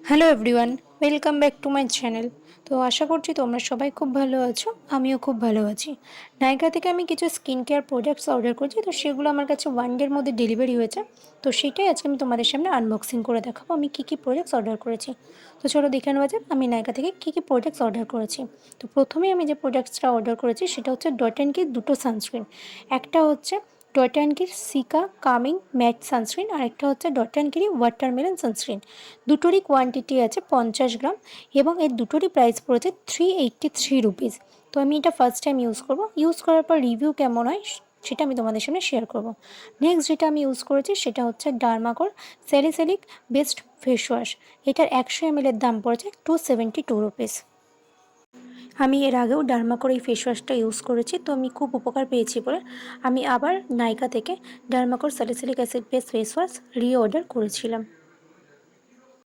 Hello everyone, welcome back to my channel. তো আশা করছি তোমরা সবাই খুব ভালো আছো, আমিও খুব ভালো আছি। নাইকা থেকে আমি কিছু স্কিন কেয়ার প্রোডাক্টস অর্ডার করেছি, তো সেগুলো আমার কাছে 1 ডের মধ্যে ডেলিভারি হয়েছে। তো সেটাই আজকে আমি তোমাদের সামনে আনবক্সিং করে দেখাবো আমি কী কী প্রোডাক্টস অর্ডার করেছি। তো চলো দেখে নেওয়া যাক আমি নাইকা থেকে কী কী প্রোডাক্টস অর্ডার করেছি। তো প্রথমেই আমি যে প্রোডাক্টসটা অর্ডার করেছি সেটা হচ্ছে ডট অ্যান্ড কির দুটো সানস্ক্রিন। একটা হচ্ছে ডট অ্যান্ড কির সিকা কামিং ম্যাট সানস্ক্রিন, আর একটা হচ্ছে ডট অ্যান্ড কির ওয়াটারমেলন সানস্ক্রিন। দুটোরই কোয়ান্টিটি আছে 50 গ্রাম এবং এর দুটোরই প্রাইস পড়েছে 383 রুপিস। তো আমি এটা ফার্স্ট টাইম ইউজ করব, ইউজ করার পর রিভিউ কেমন হয় সেটা আমি তোমাদের সামনে শেয়ার করব। নেক্সট যেটা আমি ইউজ করেছি সেটা হচ্ছে ডার্মাকোর স্যালিসিলিক বেস্ট ফেস ওয়াশ। এটার 100 ml দাম পড়েছে 272 রুপিস। আমি এর আগেও ডার্মাকোর এই ফেস ওয়াশটা ইউজ করেছি, তো আমি খুব উপকার পেয়েছি বলে আমি আবার নাইকা থেকে ডার্মাকোর salicylic acid base face wash order করেছিলাম।